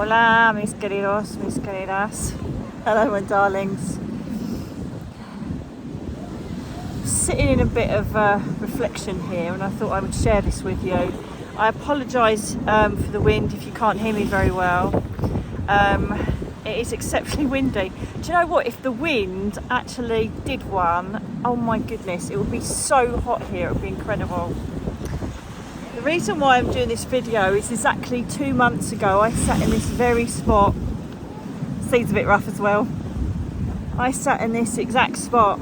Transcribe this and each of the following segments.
Hola, mis queridos, mis queridas. Hello, my darlings. Sitting in a bit of reflection here, and I thought I would share this with you. I apologise for the wind if you can't hear me very well. It is exceptionally windy. Do you know what? If the wind actually did one, oh my goodness, it would be so hot here. It would be incredible. The reason why I'm doing this video is exactly 2 months ago I sat in this very spot. Seems a bit rough as well. I sat in this exact spot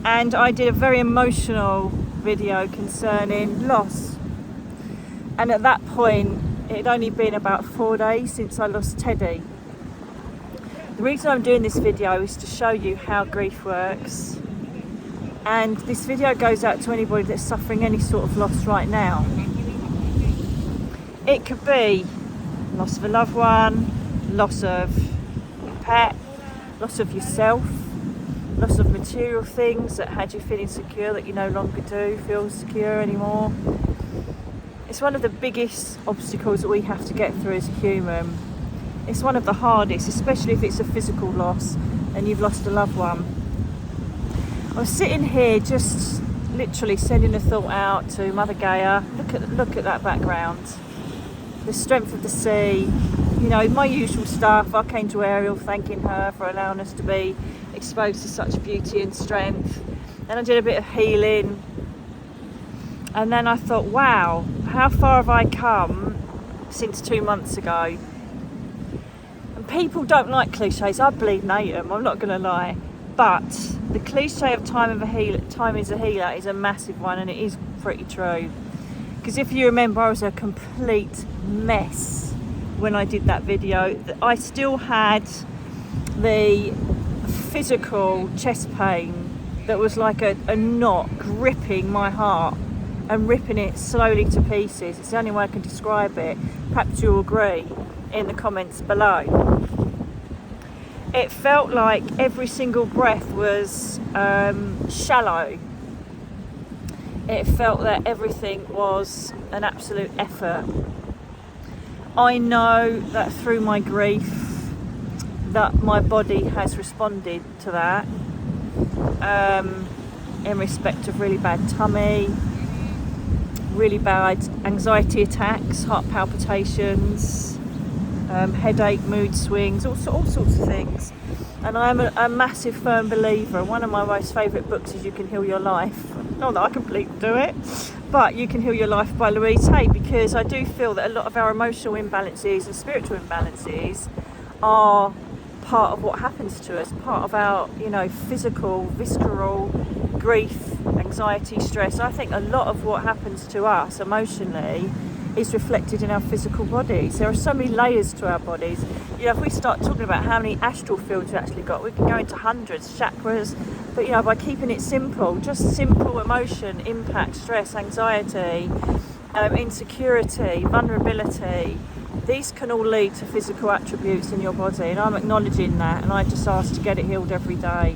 and I did a very emotional video concerning loss. And at that point, it had only been about 4 days since I lost Teddy. The reason I'm doing this video is to show you how grief works. And this video goes out to anybody that's suffering any sort of loss right now. It could be loss of a loved one, loss of a pet, loss of yourself, loss of material things that had you feeling secure that you no longer do feel secure anymore. It's one of the biggest obstacles that we have to get through as a human. It's one of the hardest, especially if it's a physical loss and you've lost a loved one. I was sitting here just literally sending a thought out to Mother Gaia. Look at that background. The strength of the sea, you know, my usual stuff. Archangel Ariel, thanking her for allowing us to be exposed to such beauty and strength. Then I did a bit of healing. And then I thought, wow, how far have I come since 2 months ago? And people don't like cliches. I believe Natum, I'm not going to lie. But the cliche of time is a healer is a massive one, and it is pretty true. Because if you remember, I was a complete mess when I did that video. I still had the physical chest pain that was like a knot gripping my heart and ripping it slowly to pieces. It's the only way I can describe it. Perhaps you'll agree in the comments below. It felt like every single breath was shallow. It felt that everything was an absolute effort. I know that through my grief that my body has responded to that in respect of really bad tummy, really bad anxiety attacks, heart palpitations, headache, mood swings, all sorts of things. And I'm a massive firm believer. One of my most favourite books is You Can Heal Your Life. Not that I completely do it, but You Can Heal Your Life by Louise Hay, because I do feel that a lot of our emotional imbalances and spiritual imbalances are part of what happens to us, part of our, you know, physical, visceral grief, anxiety, stress. I think a lot of what happens to us emotionally is reflected in our physical bodies. There are so many layers to our bodies. You know, if we start talking about how many astral fields we actually got, we can go into hundreds, chakras. But, you know, by keeping it simple, just simple emotion, impact, stress, anxiety, insecurity, vulnerability, these can all lead to physical attributes in your body. And I'm acknowledging that, and I just ask to get it healed every day.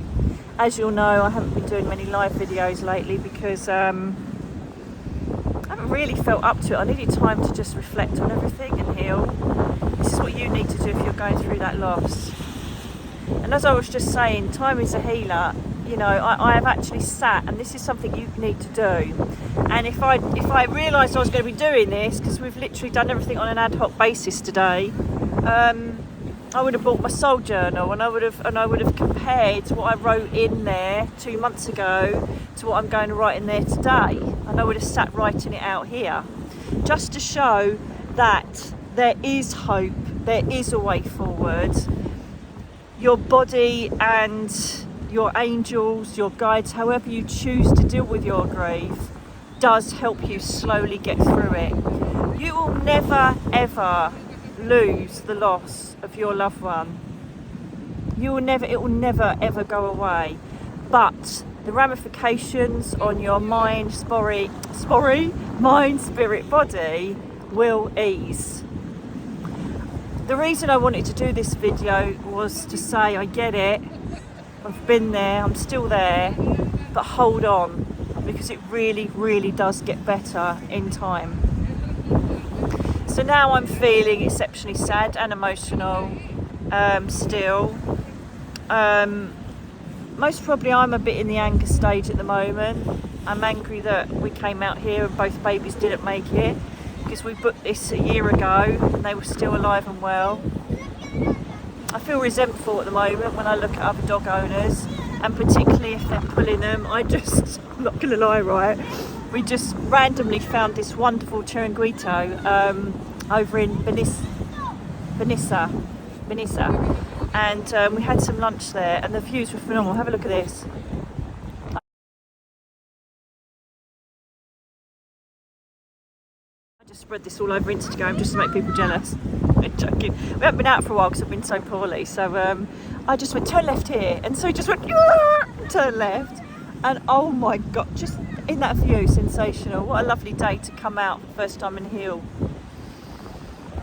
As you'll know, I haven't been doing many live videos lately because I haven't really felt up to it. I needed time to just reflect on everything and heal. This is what you need to do if you're going through that loss. And as I was just saying, time is a healer. You know, I have actually sat, and this is something you need to do. And if I realised I was going to be doing this, because we've literally done everything on an ad hoc basis today, I would have bought my soul journal, and I would have compared what I wrote in there 2 months ago to what I'm going to write in there today, and I would have sat writing it out here, just to show that there is hope, there is a way forward. Your body and your angels, your guides, however you choose to deal with your grief, does help you slowly get through it. You will never ever lose the loss of your loved one. It will never ever go away. But the ramifications on your mind, mind, spirit, body will ease. The reason I wanted to do this video was to say, I get it, I've been there, I'm still there, but hold on, because it really, really does get better in time. So now I'm feeling exceptionally sad and emotional still. Most probably I'm a bit in the anger stage at the moment. I'm angry that we came out here and both babies didn't make it, because we booked this a year ago and they were still alive and well. I feel resentful at the moment when I look at other dog owners, and particularly if they're pulling them. I'm not going to lie, right? We just randomly found this wonderful Chiringuito over in Benissa, and we had some lunch there, and the views were phenomenal. Have a look at this. I just spread this all over Instagram just to make people jealous. I'm joking. We haven't been out for a while because I've been so poorly, so I just went turn left here, and so he just went turn left, and oh my god, just in that view, sensational. What a lovely day to come out for the first time in Hill.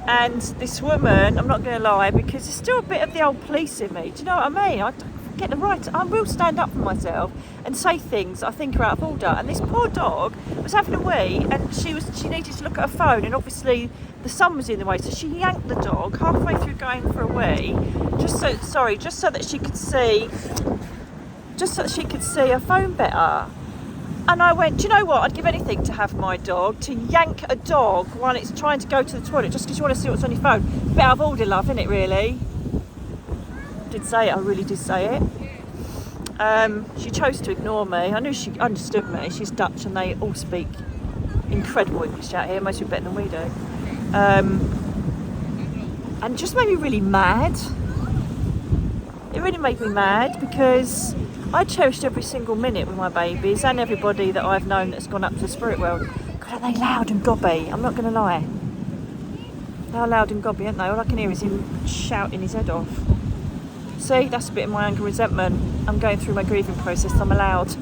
And this woman, I'm not going to lie, because there's still a bit of the old police in me. Do you know what I mean? I get the right. I will stand up for myself and say things I think are out of order. And this poor dog was having a wee, and she needed to look at her phone, and obviously the sun was in the way, so she yanked the dog halfway through going for a wee, just so that she could see her phone better. And I went, do you know what? I'd give anything to have my dog, to yank a dog while it's trying to go to the toilet just because you want to see what's on your phone. Bit out of order, love, isn't it, really? Did say it, I really did say it. She chose to ignore me. I knew she understood me. She's Dutch and they all speak incredible English out here, most of better than we do. And it just made me really mad. It really made me mad because I cherished every single minute with my babies and everybody that I've known that's gone up to the spirit world. God, are they loud and gobby? I'm not going to lie. They're loud and gobby, aren't they? All I can hear is him shouting his head off. See, that's a bit of my anger and resentment. I'm going through my grieving process. I'm allowed.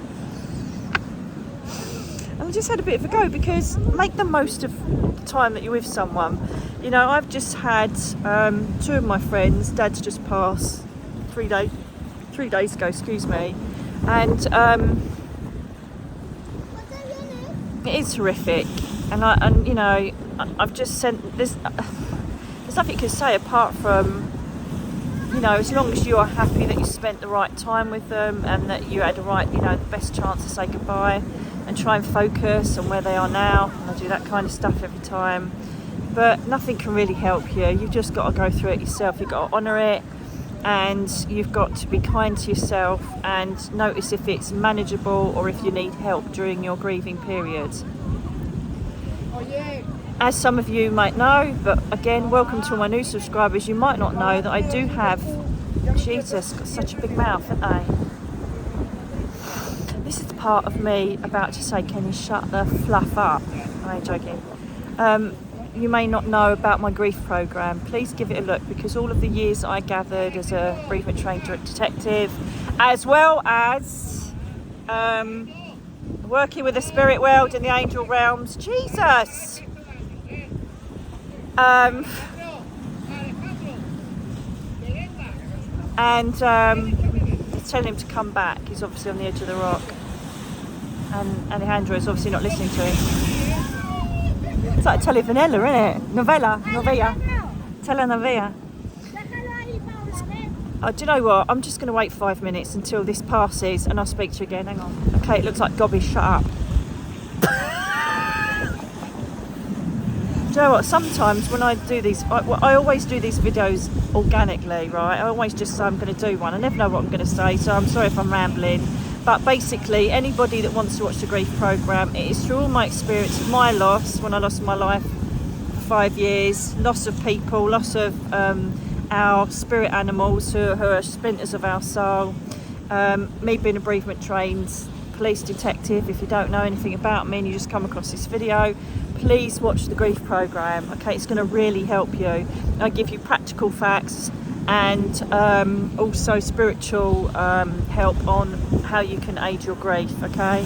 And we just had a bit of a go, because make the most of the time that you're with someone. You know, I've just had 2 of my friends, Dad's just passed 3 days ago, excuse me, and it is horrific, and you know, I've just sent this. There's nothing you can say apart from, you know, as long as you are happy that you spent the right time with them and that you had the best chance to say goodbye, and try and focus on where they are now. And I do that kind of stuff every time, but nothing can really help you. You've just got to go through it yourself. You've got to honour it. And you've got to be kind to yourself and notice if it's manageable or if you need help during your grieving period. As some of you might know, but again, welcome to all my new subscribers, you might not know that I do have, Jesus, got such a big mouth, haven't I? This is the part of me about to say, can you shut the fluff up? I'm joking. You may not know about my grief program. Please give it a look, because all of the years I gathered as a bereavement trained detective, as well as working with the spirit world and the angel realms, Jesus, and telling him to come back. He's obviously on the edge of the rock, and Alejandro is obviously not listening to him. It's like a telenovela, isn't it? Novella. Telenovela. Oh, do you know what? I'm just going to wait 5 minutes until this passes and I'll speak to you again. Hang on. Okay, it looks like Gobby, shut up. Do you know what? Sometimes when I do these, I always do these videos organically, right? I always just say I'm going to do one. I never know what I'm going to say, so I'm sorry if I'm rambling. But basically, anybody that wants to watch the grief program, it is through all my experience of my loss, when I lost my life for 5 years, loss of people, loss of our spirit animals who are splinters of our soul, me being a bereavement trained police detective. If you don't know anything about me and you just come across this video, please watch the grief program. Okay, it's going to really help you. I give you practical facts and also spiritual help on how you can aid your grief. Okay,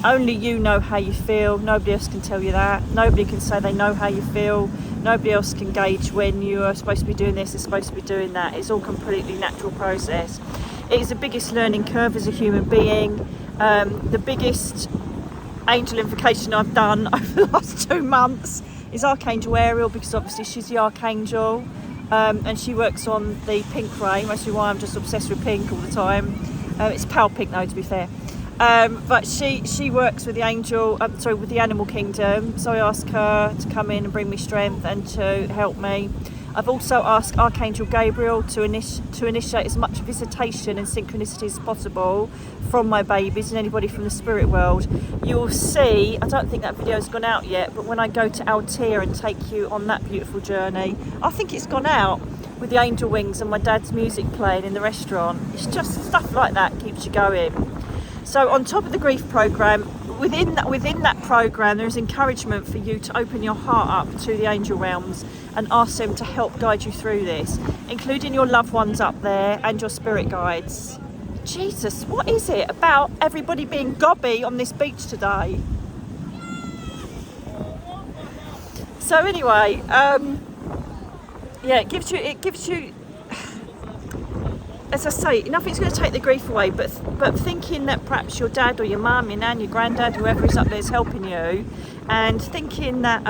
only you know how you feel. Nobody else can tell you that. Nobody can say they know how you feel. Nobody else can gauge when you are supposed to be doing this, is supposed to be doing that. It's all completely natural process. It is the biggest learning curve as a human being. The biggest angel invocation I've done over the last 2 months is Archangel Ariel, because obviously she's the Archangel, and she works on the pink ray, mostly why I'm just obsessed with pink all the time. It's pale pink though, to be fair. But she works with the angel, with the animal kingdom. So I ask her to come in and bring me strength and to help me. I've also asked Archangel Gabriel to initiate as much visitation and synchronicity as possible from my babies and anybody from the spirit world. You'll see, I don't think that video's gone out yet, but when I go to Altea and take you on that beautiful journey, I think it's gone out, with the angel wings and my dad's music playing in the restaurant. It's just stuff like that keeps you going. So on top of the grief program, within that program, there is encouragement for you to open your heart up to the angel realms and ask them to help guide you through this, including your loved ones up there and your spirit guides. Jesus, what is it about everybody being gobby on this beach today? So anyway, yeah, it gives you, as I say, nothing's going to take the grief away, but thinking that perhaps your dad or your mum, your nan, your granddad, whoever is up there is helping you, and thinking that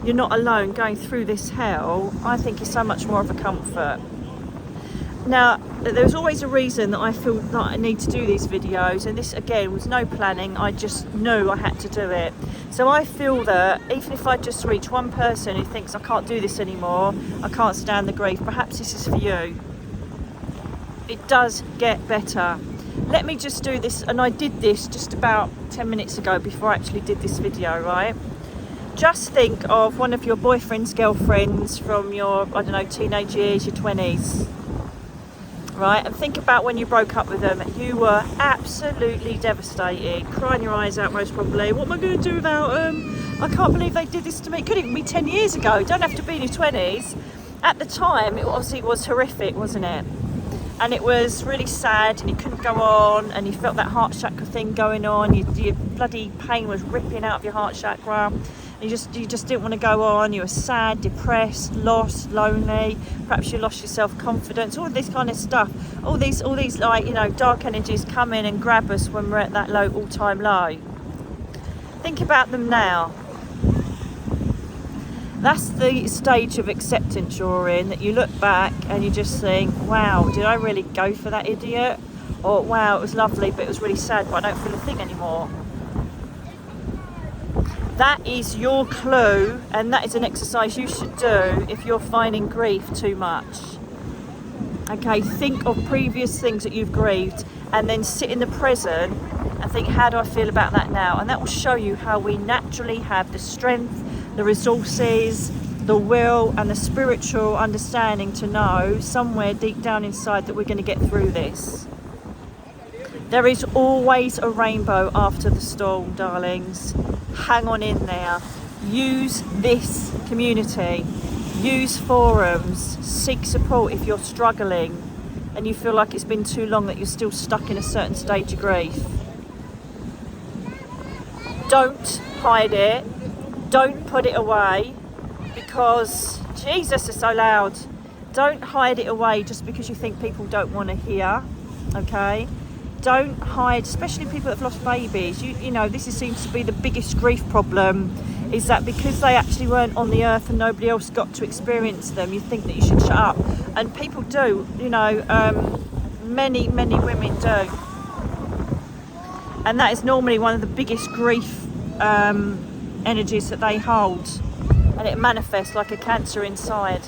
you're not alone going through this hell, I think is so much more of a comfort. Now, there's always a reason that I feel that I need to do these videos, and this again was no planning, I just knew I had to do it. So I feel that even if I just reach one person who thinks I can't do this anymore, I can't stand the grief, perhaps this is for you. It does get better. Let me just do this, and I did this just about 10 minutes ago before I actually did this video, right? Just think of one of your boyfriend's girlfriends from your, I don't know, teenage years, your 20s, right? And think about when you broke up with them. You were absolutely devastated, crying your eyes out most probably. What am I going to do without them? I can't believe they did this to me. It could even be 10 years ago. Don't have to be in your 20s. At the time, it obviously was horrific, wasn't it? And it was really sad, and you couldn't go on, and you felt that heart chakra thing going on. Your bloody pain was ripping out of your heart chakra. You just didn't want to go on. You were sad, depressed, lost, lonely. Perhaps you lost your self-confidence. All this kind of stuff. All these like, you know, dark energies come in and grab us when we're at that low, all-time low. Think about them now. That's the stage of acceptance you're in, that you look back and you just think, wow, did I really go for that idiot? Or wow, it was lovely, but it was really sad, but I don't feel a thing anymore. That is your clue, and that is an exercise you should do if you're finding grief too much. Okay, think of previous things that you've grieved, and then sit in the present and think, how do I feel about that now? And that will show you how we naturally have the strength, the resources, the will, and the spiritual understanding to know somewhere deep down inside that we're going to get through this. There is always a rainbow after the storm, darlings. Hang on in there. Use this community. Use forums. Seek support if you're struggling and you feel like it's been too long that you're still stuck in a certain stage of grief. Don't hide it. Don't put it away, because Jesus is so loud. Don't hide it away just because you think people don't want to hear, okay? Don't hide, especially people that have lost babies. You know, this seems to be the biggest grief problem, is that because they actually weren't on the earth and nobody else got to experience them, you think that you should shut up. And people do, you know, many women do. And that is normally one of the biggest grief energies that they hold, and it manifests like a cancer inside.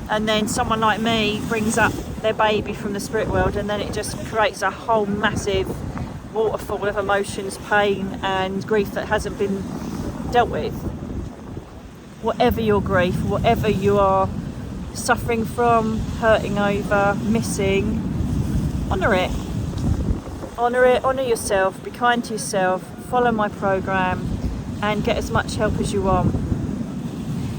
And then someone like me brings up their baby from the spirit world, and then it just creates a whole massive waterfall of emotions, pain and grief that hasn't been dealt with. Whatever your grief, whatever you are suffering from, hurting over, missing, honour it. Honour yourself, be kind to yourself, follow my program and get as much help as you want.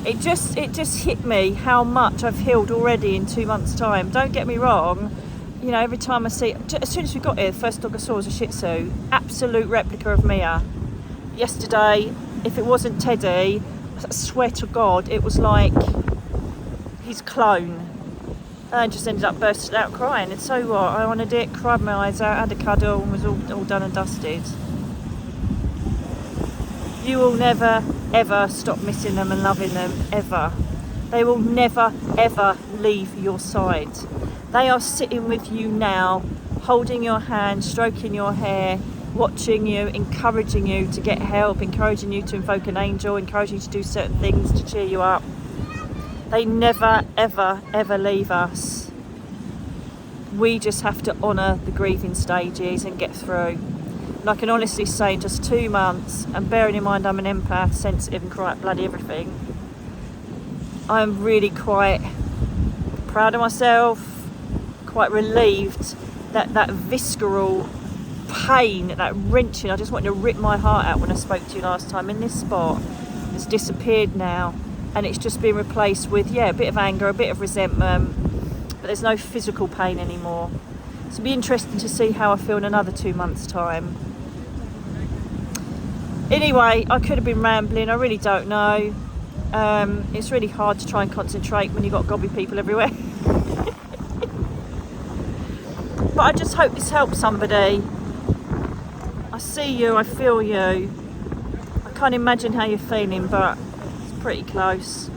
It just hit me how much I've healed already in 2 months' time. Don't get me wrong, you know, every time I see, as soon as we got here, the first dog I saw was a Shih Tzu, absolute replica of Mia. Yesterday, if it wasn't Teddy, I swear to God, it was like his clone. And I just ended up bursting out crying. And so what? I wanted it, cried my eyes out, had a cuddle, and was all done and dusted. You will never, ever stop missing them and loving them, ever. They will never, ever leave your side. They are sitting with you now, holding your hand, stroking your hair, watching you, encouraging you to get help, encouraging you to invoke an angel, encouraging you to do certain things to cheer you up. They never, ever, ever leave us. We just have to honour the grieving stages and get through. And I can honestly say in just 2 months, and bearing in mind I'm an empath, sensitive and quite bloody everything, I'm really quite proud of myself, quite relieved that that visceral pain, that wrenching, I just wanted to rip my heart out when I spoke to you last time in this spot, has disappeared now, and it's just been replaced with, a bit of anger, a bit of resentment, but there's no physical pain anymore. So it'll be interesting to see how I feel in another 2 months' time. Anyway, I could have been rambling, I really don't know. It's really hard to try and concentrate when you've got gobby people everywhere. But I just hope this helps somebody. I see you, I feel you. I can't imagine how you're feeling, but it's pretty close.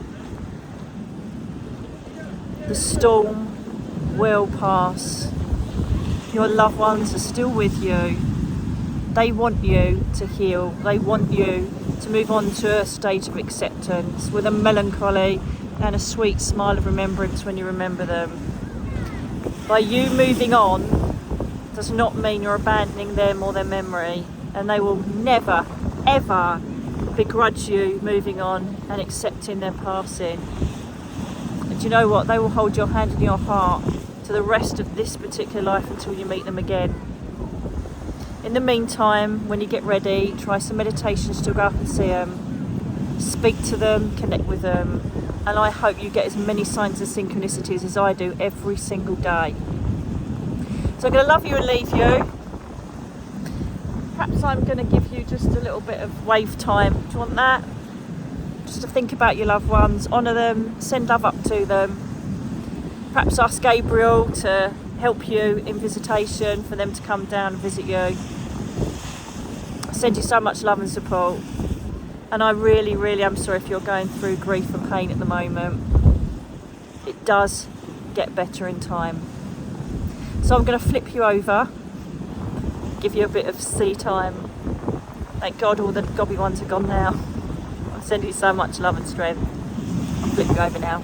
The storm will pass. Your loved ones are still with you. They want you to heal. They want you to move on to a state of acceptance with a melancholy and a sweet smile of remembrance when you remember them. By you moving on does not mean you're abandoning them or their memory, and they will never, ever begrudge you moving on and accepting their passing. And do you know what? They will hold your hand in your heart to the rest of this particular life until you meet them again. In the meantime, when you get ready, try some meditations to go up and see them, speak to them, connect with them, and I hope you get as many signs and synchronicities as I do every single day. So I'm going to love you and leave you. Perhaps I'm going to give you just a little bit of wave time. Do you want that? Just to think about your loved ones, honour them, send love up to them. Perhaps ask Gabriel to help you in visitation, for them to come down and visit you. I send you so much love and support, and I really, really am sorry if you're going through grief and pain at the moment. It does get better in time. So I'm going to flip you over, give you a bit of sea time. Thank God all the gobby ones are gone now. I'm sending you so much love and strength. I'll flip you over now.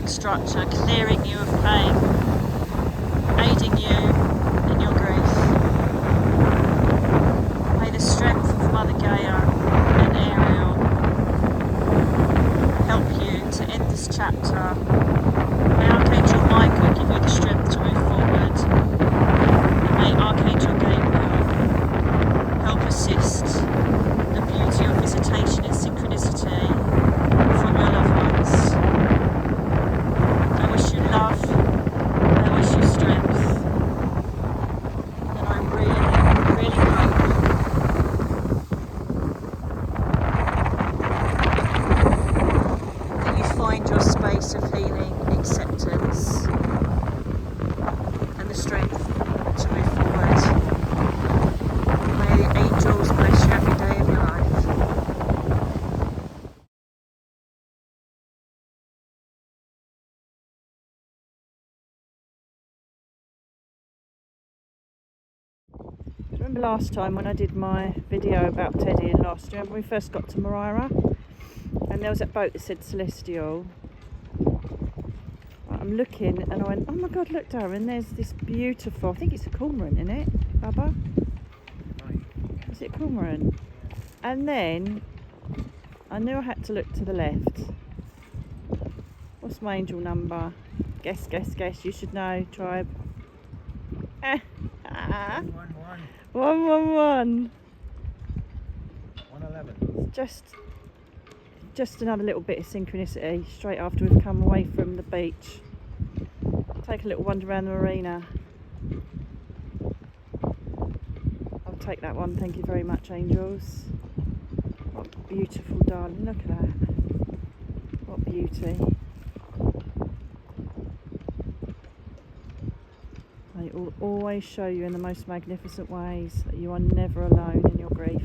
perfect structure, clearing you of pain, aiding you in your grief. May the strength of Mother Gaia and Ariel help you to end this chapter. May Archangel Michael give you the strength to move forward. And may Archangel Gabriel help assist the beauty of visitation and synchronicity from your loved ones. I wish you love, I wish you strength, and I really, really hope that you find your space of healing, acceptance, and the strength to move forward. May the angels bless you every day of your life. Remember last time when I did my video about Teddy and Lost, remember when we first got to Moira and there was that boat that said Celestial. I'm looking and I went, oh my god, look Darren, there's this beautiful, I think it's a cormorant, isn't it, Bubba? Is it a cormorant? And then I knew I had to look to the left. What's my angel number? Guess, you should know, tribe. 111. 111. Just another little bit of synchronicity straight after we've come away from the beach. Take a little wander around the marina. I'll take that one, thank you very much, angels. What beautiful darling, look at that. What beauty. They will always show you in the most magnificent ways that you are never alone in your grief.